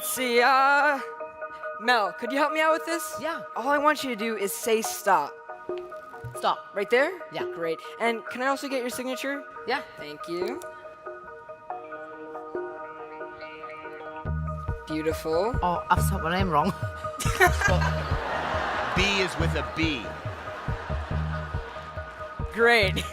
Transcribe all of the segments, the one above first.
let's see. Mel, could you help me out with this? Yeah. All I want you to do is say stop. Stop. Right there? Yeah. Great. And can I also get your signature? Yeah. Thank you. Beautiful. Oh, I've spelled my name wrong. B is with a B. Great.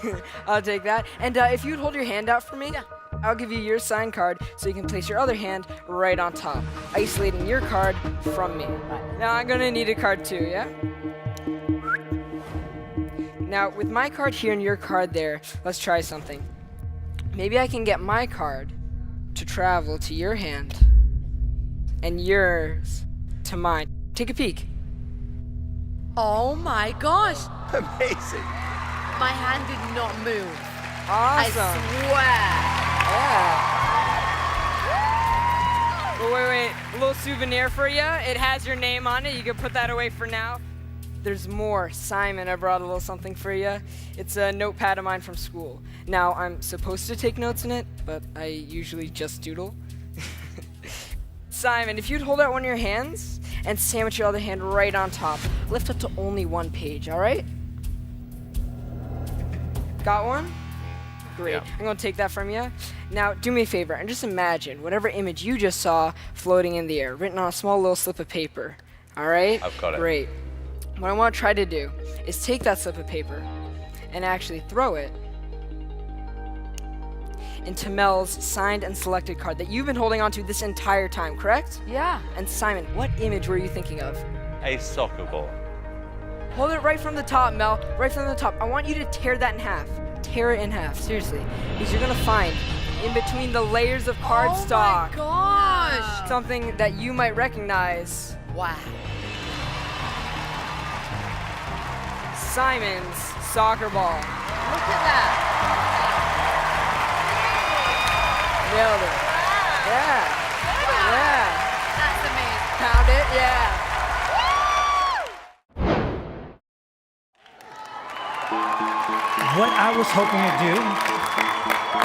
I'll take that. And if you'd hold your hand out for me, Yeah. I'll give you your signed card so you can place your other hand right on top, isolating your card from me. Right. Now I'm gonna need a card too, yeah? Now with my card here and your card there, let's try something. Maybe I can get my card to travel to your hand and yours to mine. Take a peek. Oh my gosh. Amazing. My hand did not move. Awesome. I swear. Yeah. Well, wait. A little souvenir for you. It has your name on it. You can put that away for now. There's more. Simon, I brought a little something for you. It's a notepad of mine from school. Now, I'm supposed to take notes in it, but I usually just doodle. Simon, if you'd hold out one of your hands and sandwich your other hand right on top, lift up to only one page, all right? Got one? Great. Yeah. I'm going to take that from you. Now, do me a favor and just imagine whatever image you just saw floating in the air, written on a small little slip of paper. All right? I've got it. Great. What I want to try to do is take that slip of paper and actually throw it into Mel's signed and selected card that you've been holding onto this entire time, correct? Yeah. And Simon, what image were you thinking of? A soccer ball. Hold it right from the top, Mel. Right from the top. I want you to tear that in half. Tear it in half, seriously. Because you're gonna find in between the layers of cardstock Oh my gosh. something that you might recognize. Wow. Simon's soccer ball. Look at that. Nailed it. Yeah. Yeah. That's amazing. Found it? Yeah. What I was hoping to do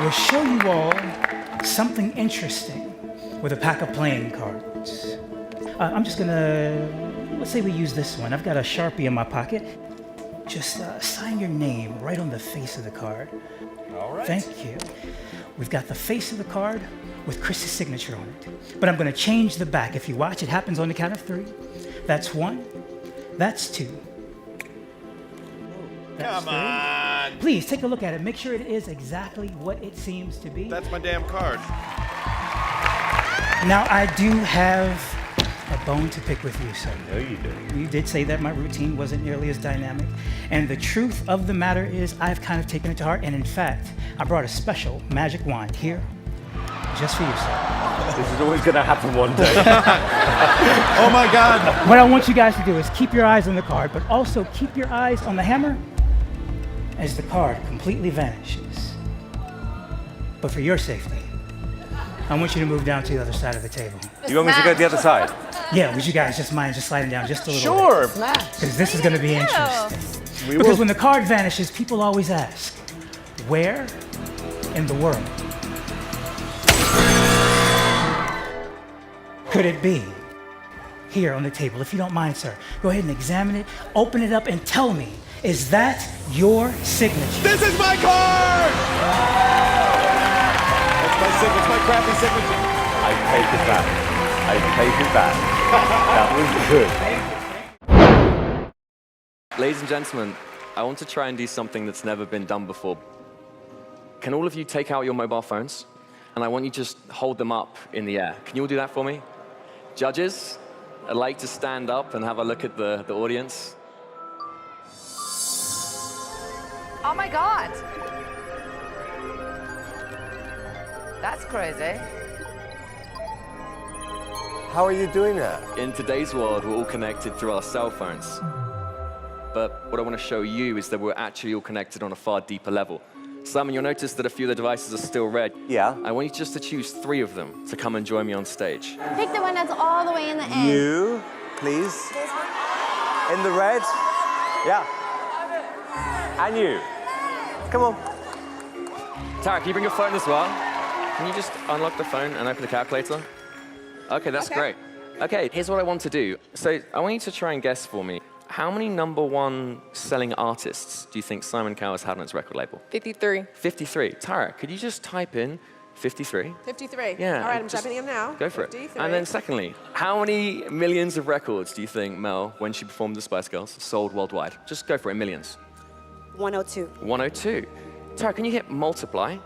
was show you all something interesting with a pack of playing cards. I'm just gonna, let's say we use this one. I've got a Sharpie in my pocket. Just sign your name right on the face of the card. All right. Thank you. We've got the face of the card with Chris's signature on it. But I'm gonna change the back. If you watch, it happens on the count of 3. That's 1, that's 2. That's Come on. 3. Please take a look at it. Make sure it is exactly what it seems to be. That's my damn card. Now, I do have a bone to pick with you, sir. No, you do. You did say that my routine wasn't nearly as dynamic. And the truth of the matter is I've kind of taken it to heart. And in fact, I brought a special magic wand here just for you, sir. This is always going to happen one day. Oh my God. What I want you guys to do is keep your eyes on the card, but also keep your eyes on the hammer as the card completely vanishes. But for your safety, I want you to move down to the other side of the table. You want me to go to the other side? Yeah, would you guys just mind just sliding down just a little Sure. bit? Because this is going to be interesting. We Because will. when the card vanishes, people always ask, where in the world could it be? Here on the table, if you don't mind, sir. Go ahead and examine it, open it up, and tell me, is that your signature? This is my card! It's my crappy signature. I take it back. I take it back. That was good. Ladies and gentlemen, I want to try and do something that's never been done before. Can all of you take out your mobile phones? And I want you to just hold them up in the air. Can you all do that for me? Judges, I'd like to stand up and have a look at the audience. Oh my God. That's crazy. How are you doing that? In today's world, we're all connected through our cell phones. But what I want to show you is that we're actually all connected on a far deeper level. Simon, you'll notice that a few of the devices are still red. Yeah. I want you just to choose 3 of them to come and join me on stage. Pick the one that's all the way in the end. You, please. In the red. Yeah. And you. Come on. Tara, can you bring your phone as well? Can you just unlock the phone and open the calculator? Okay, that's great. Okay, here's what I want to do. So I want you to try and guess for me. How many #1 selling artists do you think Simon Cowell has had on his record label? 53. 53. Tara, could you just type in 53? 53. Yeah. All right, I'm just typing in now. Go for 53. it. And then secondly, how many millions of records do you think Mel, when she performed the Spice Girls, sold worldwide? Just go for it, millions. 102. 102. Tara, can you hit multiply?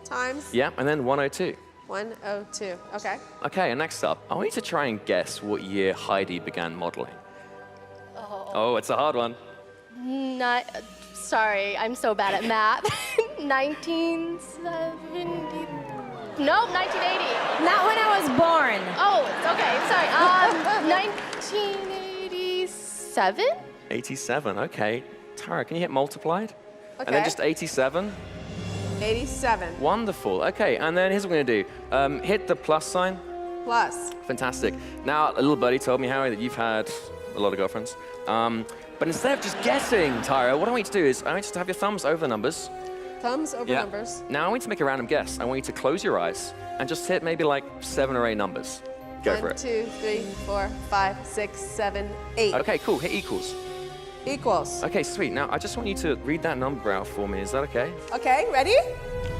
Times Yeah, and then 102. 102. Okay. Okay, and next up, I want you to try and guess what year Heidi began modeling. Oh, it's a hard one. Not, sorry, I'm so bad at math. 1970. Nope, 1980. Not when I was born. Oh, okay, sorry. 1987? 87, okay. Tara, can you hit multiplied? Okay. And then just 87. 87 Wonderful. Okay, and then here's what we're gonna do. Hit the plus sign. plus. Fantastic. Now, a little buddy told me, Harry, that you've had a lot of girlfriends. But instead of just guessing, Tyra, what I want you to do is I want you to have your thumbs over the numbers. Thumbs over Yeah. numbers. Now I want you to make a random guess. I want you to close your eyes and just hit maybe like 7 or 8 numbers. Go for 1, it. 2, 3, 4, 5, 6, 7, 8. Okay, cool. Hit equals. Equals. Okay, sweet. Now I just want you to read that number out for me. Is that okay? Okay, ready?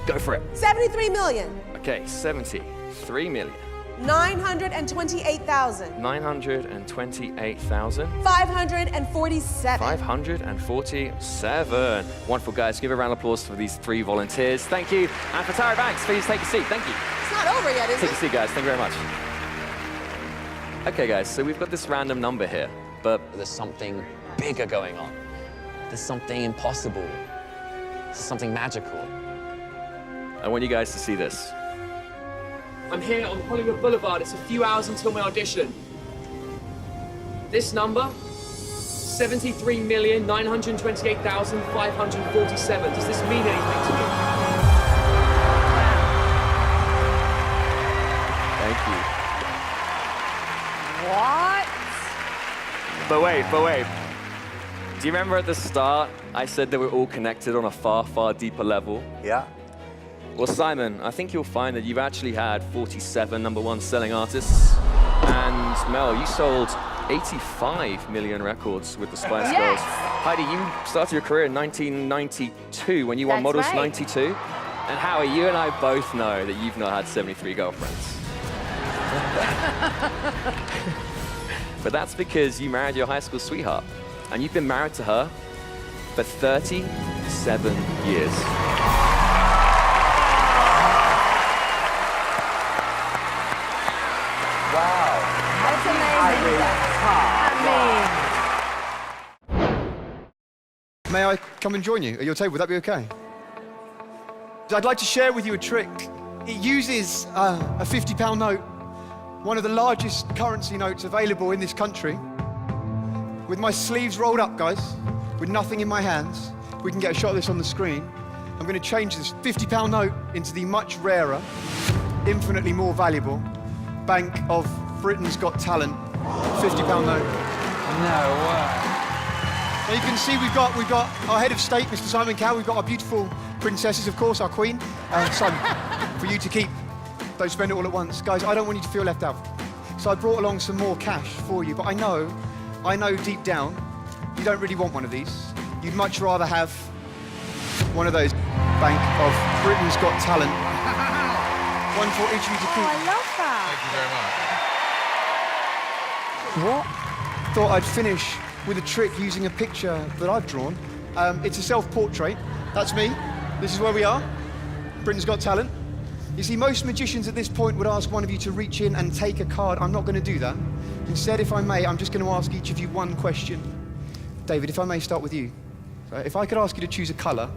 Go for it. 73 million. Okay, 73 million. 928,000. 928,000. 547. 547. Wonderful, guys. Give a round of applause for these 3 volunteers. Thank you. And for Tyra Banks, please take a seat. Thank you. It's not over yet, is Take a it? seat, guys. Thank you very much. Okay, guys, so we've got this random number here, but There's something bigger going on. There's something impossible. There's something magical. I want you guys to see this. I'm here on Hollywood Boulevard. It's a few hours until my audition. This number, 73,928,547. Does this mean anything to you? Thank you. What? But wait. Do you remember at the start, I said that we're all connected on a far, far deeper level? Yeah. Well, Simon, I think you'll find that you've actually had 47 #1 selling artists. And Mel, you sold 85 million records with the Spice Yes. Girls. Heidi, you started your career in 1992 when you won That's Models right. 92. And Howie, you and I both know that you've not had 73 girlfriends. But that's because you married your high school sweetheart. And you've been married to her for 37 years. That's amazing. May I come and join you at your table? Would that be okay? I'd like to share with you a trick. It uses a £50 note, one of the largest currency notes available in this country. With my sleeves rolled up, guys, with nothing in my hands, we can get a shot of this on the screen. I'm going to change this £50 note into the much rarer, infinitely more valuable Bank of Britain's Got Talent £50 note. No way. Now you can see we've got our head of state, Mr. Simon Cowell. We've got our beautiful princesses, of course, our queen, Simon, for you to keep. Don't spend it all at once. Guys, I don't want you to feel left out. So I brought along some more cash for you, but I know deep down, you don't really want one of these. You'd much rather have one of those Bank of Britain's Got Talent. One for each of you to keep. I love that. What? Thought I'd finish with a trick using a picture that I've drawn. It's a self-portrait. That's me. This is where we are. Britain's Got Talent. You see, most magicians at this point would ask one of you to reach in and take a card. I'm not going to do that. Instead, if I may, I'm just going to ask each of you one question. David, if I may start with you. If I could ask you to choose a colour,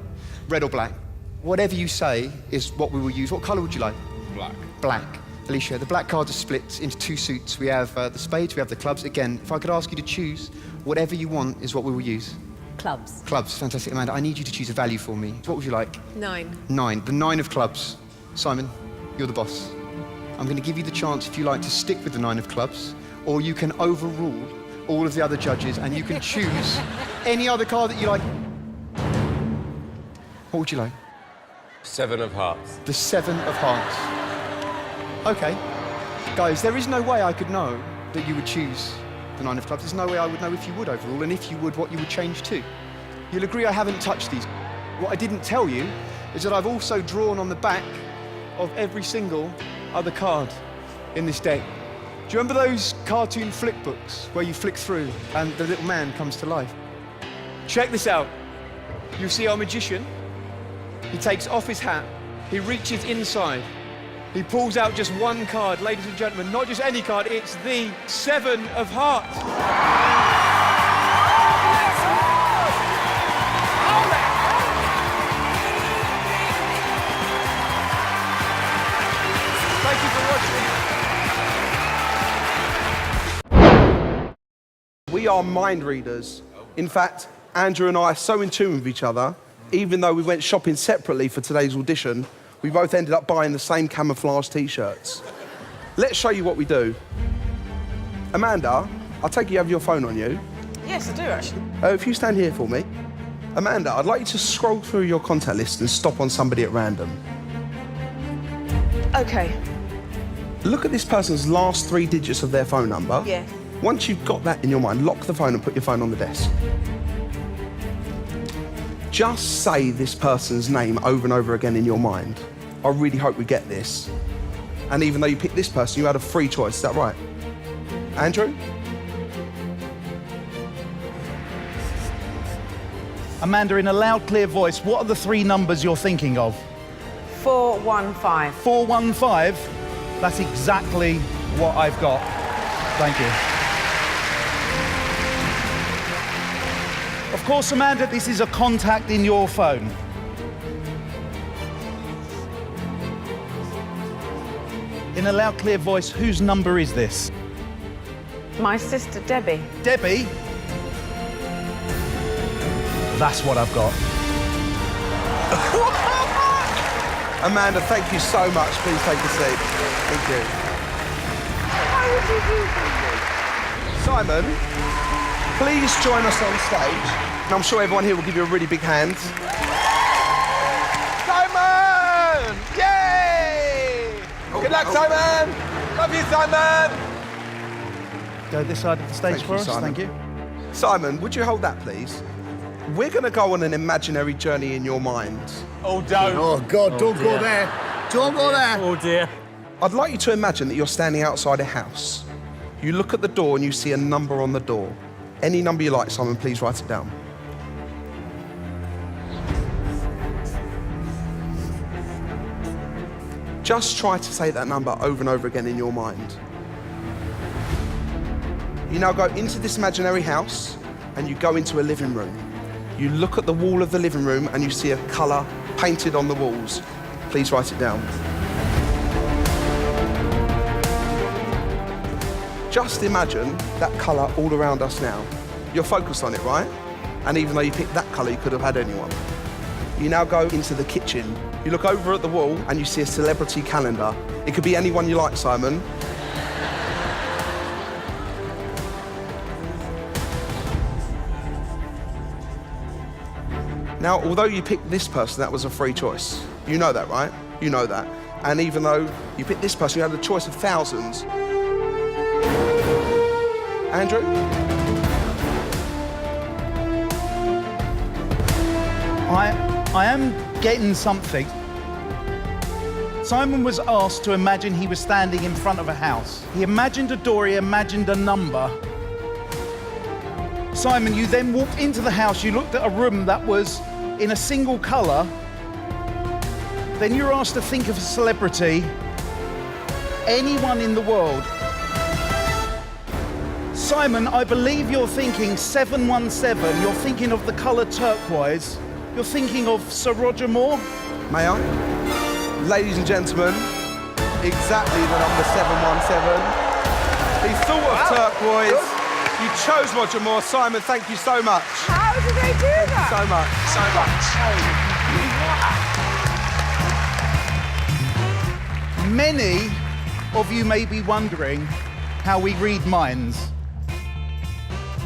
red or black, whatever you say is what we will use. What colour would you like? Black. Black. Alicia, the black cards are split into 2 suits. We have the spades, we have the clubs. Again, if I could ask you to choose, whatever you want is what we will use. Clubs. Clubs, fantastic. Amanda, I need you to choose a value for me. What would you like? 9. 9, the 9 of clubs. Simon, you're the boss. I'm going to give you the chance, if you like, to stick with the 9 of clubs, or you can overrule all of the other judges and you can choose any other card that you like. What would you like? 7 of hearts. The 7 of hearts. Okay. Guys, there is no way I could know that you would choose the 9 of clubs. There's no way I would know if you would overall, and if you would, what you would change to. You'll agree I haven't touched these. What I didn't tell you is that I've also drawn on the back of every single other card in this deck. Do you remember those cartoon flick books where you flick through and the little man comes to life? Check this out. You see our magician. He takes off his hat. He reaches inside. He pulls out just one card, ladies and gentlemen. Not just any card, it's the 7 of Hearts. Thank you for watching. We are mind readers. In fact, Andrew and I are so in tune with each other, even though we went shopping separately for today's audition, we both ended up buying the same camouflage t-shirts. Let's show you what we do. Amanda, I take it you have your phone on you. Yes, I do, actually. If you stand here for me. Amanda, I'd like you to scroll through your contact list and stop on somebody at random. Okay. Look at this person's last 3 digits of their phone number. Yeah. Once you've got that in your mind, lock the phone and put your phone on the desk. Just say this person's name over and over again in your mind. I really hope we get this. And even though you picked this person, you had a free choice, is that right? Andrew? Amanda, in a loud, clear voice, what are the 3 numbers you're thinking of? 415. 415? That's exactly what I've got. Thank you. Of course, Amanda, this is a contact in your phone. In a loud, clear voice, whose number is this? My sister, Debbie. Debbie? That's what I've got. Amanda, thank you so much. Please take a seat. Thank you. How would you do that? Simon, please join us on stage. And I'm sure everyone here will give you a really big hand. Simon! Yay! Good luck, Simon! Love you, Simon! Go this side of the stage for us, Simon. thank you. Simon, would you hold that, please? We're going to go on an imaginary journey in your mind. Oh, don't. Oh, God, don't go there. Don't go there. Oh, dear. I'd like you to imagine that you're standing outside a house. You look at the door and you see a number on the door. Any number you like, Simon, please write it down. Just try to say that number over and over again in your mind. You now go into this imaginary house and you go into a living room. You look at the wall of the living room and you see a colour painted on the walls. Please write it down. Just imagine that colour all around us now. You're focused on it, right? And even though you picked that colour, you could have had anyone. You now go into the kitchen. You look over at the wall and you see a celebrity calendar. It could be anyone you like, Simon. Now, although you picked this person, that was a free choice. You know that, right? You know that. And even though you picked this person, you had a choice of thousands. Andrew? I am getting something. Simon was asked to imagine he was standing in front of a house. He imagined a door, he imagined a number. Simon, you then walked into the house, you looked at a room that was in a single colour. Then you were asked to think of a celebrity, anyone in the world. Simon, I believe you're thinking 717, you're thinking of the colour turquoise, you're thinking of Sir Roger Moore. May I? Ladies and gentlemen, exactly the number 717. He thought of turquoise. You chose Roger Moore. Simon, thank you so much. How did they do that? So much. So much. Many of you may be wondering how we read minds.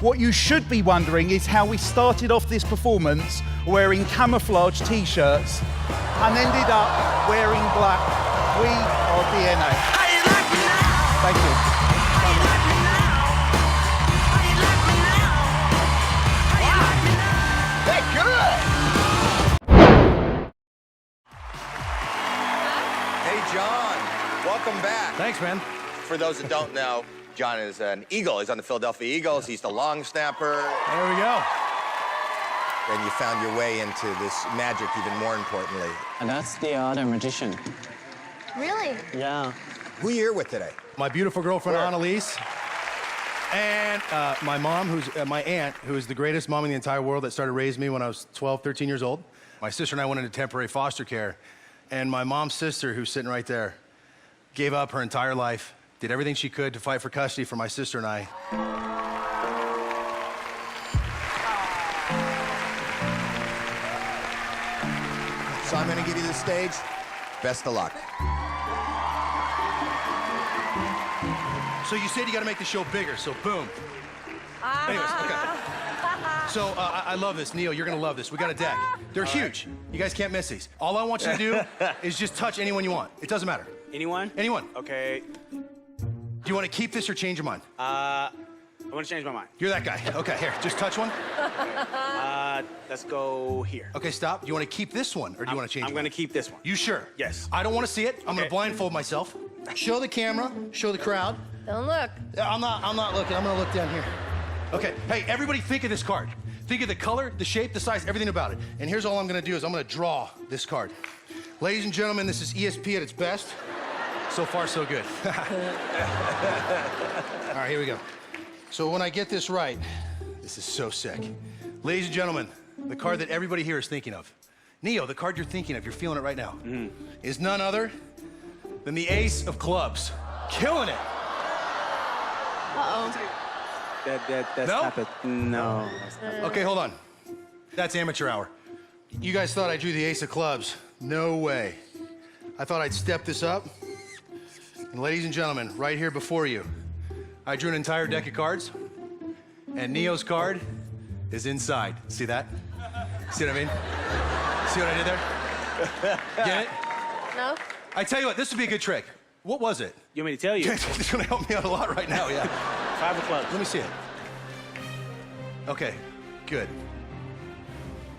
What you should be wondering is how we started off this performance wearing camouflage t-shirts and ended up wearing black. We are DNA. Thank you. They're good. Hey, John. Welcome back. Thanks, man. For those that don't know, John is an Eagle. He's on the Philadelphia Eagles. He's the long snapper. There we go. And you found your way into this magic even more importantly. And that's the other magician. Really? Yeah. Who are you here with today? My beautiful girlfriend, Where? Annalise. And my mom, who's my aunt, who is the greatest mom in the entire world that started raising me when I was 12, 13 years old. My sister and I went into temporary foster care. And my mom's sister, who's sitting right there, gave up her entire life, did everything she could to fight for custody for my sister and I. So I'm going to give you the stage. Best of luck. So you said you got to make the show bigger, so boom. Anyways, okay. So I love this. Neil, you're going to love this. We got a deck. They're huge. You guys can't miss these. All I want you to do is just touch anyone you want. It doesn't matter. Anyone? Anyone. Okay. Do you want to keep this or change your mind? I want to change my mind. You're that guy. Okay, here, just touch one. Let's go here. Okay, stop. Do you want to keep this one or do you want to change I'm one? going to keep this one. You sure? Yes. I don't want to see it. I'm going to blindfold myself. Show the camera. Show the crowd. Don't look. I'm not looking. I'm going to look down here. Okay, hey, everybody think of this card. Think of the color, the shape, the size, everything about it. And here's all I'm going to do is I'm going to draw this card. Ladies and gentlemen, this is ESP at its best. So far, so good. All right, here we go. So when I get this right, this is so sick. Ladies and gentlemen, the card that everybody here is thinking of. Neo, the card you're thinking of, you're feeling it right now, is none other than the Ace of Clubs. Killing it. Uh-oh. That's No? not it. No. Okay, hold on. That's amateur hour. You guys thought I drew the Ace of Clubs. No way. I thought I'd step this up. And ladies and gentlemen, right here before you, I drew an entire deck of cards, and Neo's card is inside. See that? See what I mean? See what I did there? Get it? No? I tell you what, this would be a good trick. What was it? You want me to tell you? It's gonna help me out a lot right now, yeah. 5 of clubs. Let me see it. Okay, good.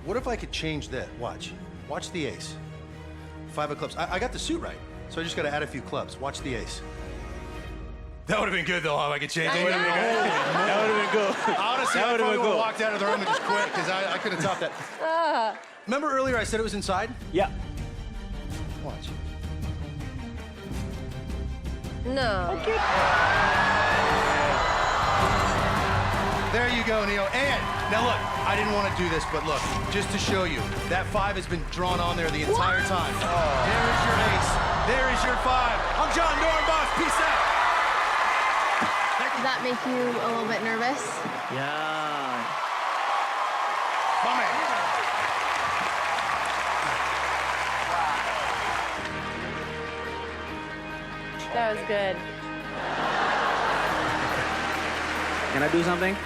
What if I could change that? Watch. Watch the ace. 5 of clubs. I got the suit right, so I just gotta add a few clubs. Watch the ace. That would have been good, though, if I could change it. That would have been good. Honestly, I probably would have walked out of the room and just quit, because I could have topped that. Remember earlier I said it was inside? Yeah. Watch. No. Okay. There you go, Neo. And now look, I didn't want to do this, but look, just to show you, that 5 has been drawn on there the entire time. There is your ace. There is your 5. I'm John Dornbos. Peace out. Does that make you a little bit nervous? Yeah. My man. That was good. Can I do something?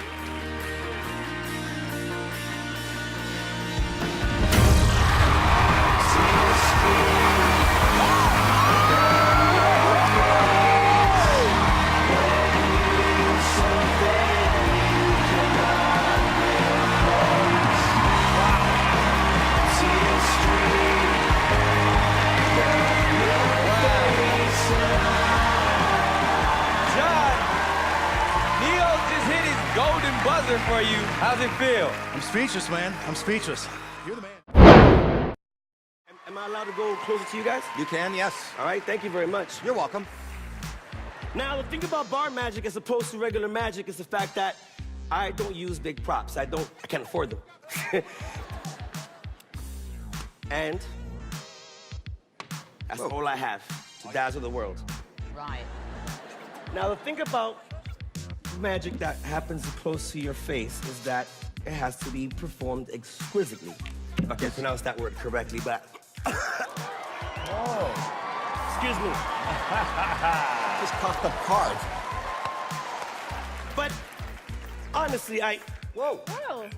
Buzzer for you. How's it feel? I'm speechless, man. I'm speechless. You're the man. Am I allowed to go closer to you guys? You can, yes. All right, thank you very much. You're welcome. Now, the thing about bar magic as opposed to regular magic is the fact that I don't use big props. I can't afford them. And that's all I have to dazzle the world. Right. Now, the thing about magic that happens close to your face is that it has to be performed exquisitely. If I can pronounce that word correctly, but... Oh. Excuse me. Just coughed up cards. But honestly, I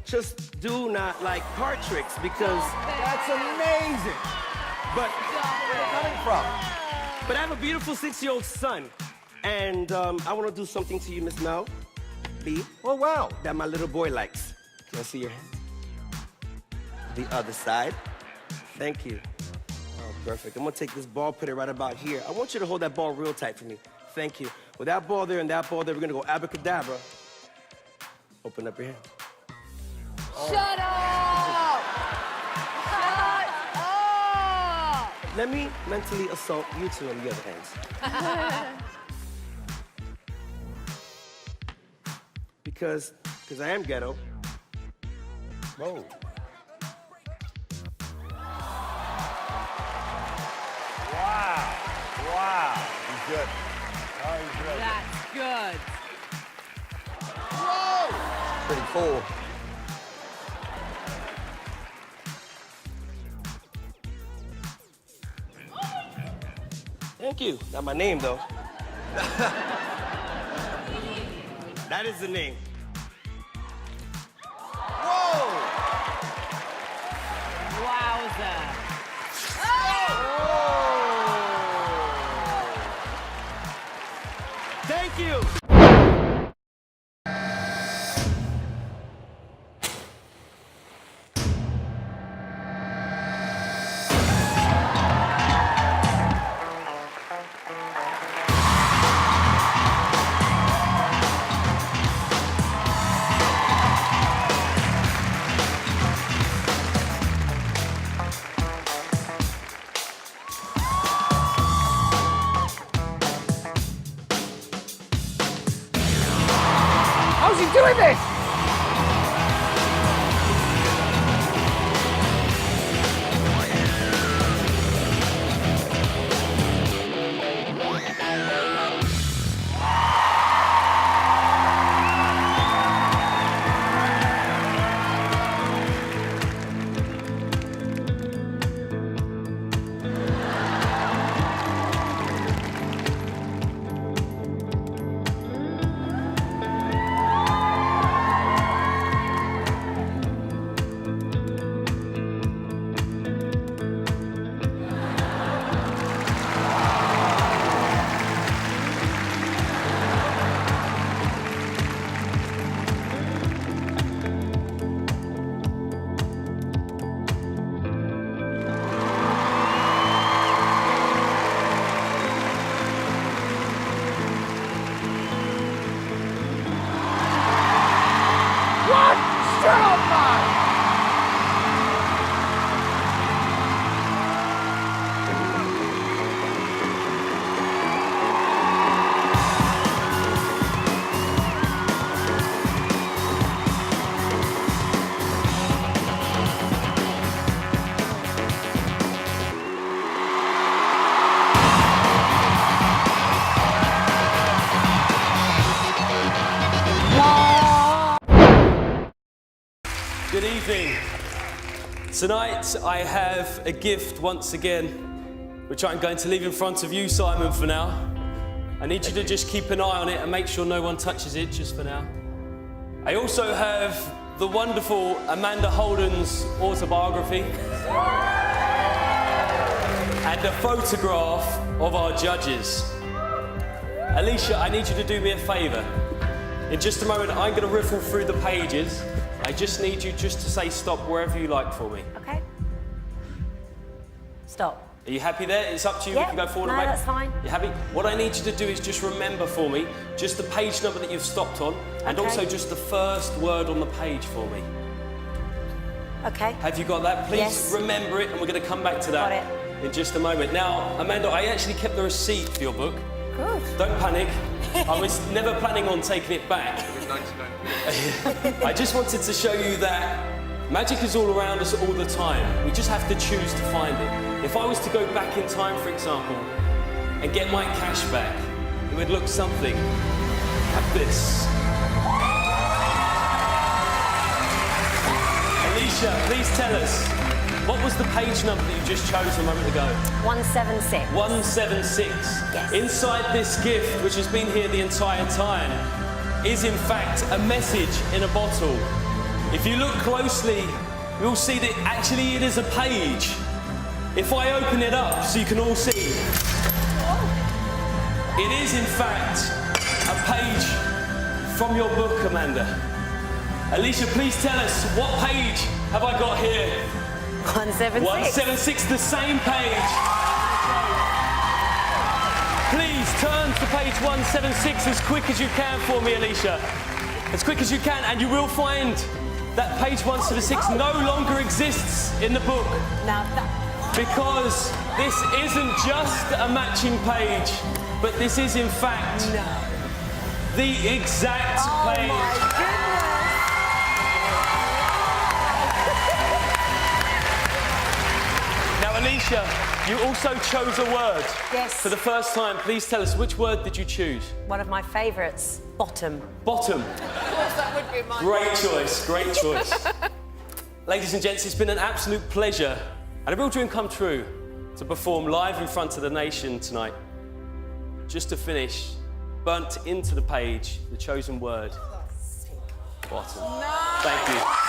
just do not like card tricks because... That's amazing. But where are you coming from? But I have a beautiful 6-year-old son. And I want to do something to you, Miss Mel B. Oh, wow. That my little boy likes. Can I see your hand? The other side. Thank you. Oh, perfect. I'm gonna take this ball, put it right about here. I want you to hold that ball real tight for me. Thank you. With that ball there and that ball there, we're gonna go abracadabra. Open up your hand. Shut up! Shut up! Let me mentally assault you two on the other hands. Because I am ghetto. Whoa. Wow. Wow. He's good. Oh, he's really That's good. Whoa! Pretty cool. Thank you. Not my name, though. That is the name. Whoa! Wowza. Thank you. How's he doing this? What? Shut up, man! Good evening. Tonight I have a gift once again, which I'm going to leave in front of you, Simon, for now. I need you to just keep an eye on it and make sure no one touches it just for now. I also have the wonderful Amanda Holden's autobiography and a photograph of our judges. Alicia, I need you to do me a favor. In just a moment, I'm going to riffle through the pages. I just need you just to say stop wherever you like for me. Okay. Stop. Are you happy there? It's up to you. Yep. We can go forward No, and back. that's fine. You happy? What I need you to do is just remember for me just the page number that you've stopped on and Okay. also just the first word on the page for me. Okay. Have you got that? Please Yes. remember it and we're going to come back to that Got in just a moment. Now, Amanda, I actually kept the receipt for your book. Good. Don't panic. I was never planning on taking it back. I just wanted to show you that magic is all around us all the time. We just have to choose to find it. If I was to go back in time, for example, and get my cash back, it would look something like this. Alicia, please tell us, what was the page number that you just chose a moment ago? 176. 176. Yes. Inside this gift, which has been here the entire time, is in fact a message in a bottle. If you look closely, you'll see that actually it is a page. If I open it up so you can all see. It is, in fact, a page from your book, Amanda. Alicia, please tell us, what page have I got here? 176. 176, the same page. Please turn to page 176 as quick as you can for me, Alicia. As quick as you can, and you will find that page 176 no longer exists in the book. Because this isn't just a matching page, but this is in fact the exact page. Oh my goodness. Now, Alicia, you also chose a word. Yes. For the first time, please tell us, which word did you choose? One of my favourites, bottom. Bottom. Of course, that would be mine. Great choice, great choice. Ladies and gents, it's been an absolute pleasure and a real dream come true to perform live in front of the nation tonight. Just to finish, burnt into the page, the chosen word, bottom. No. Thank you.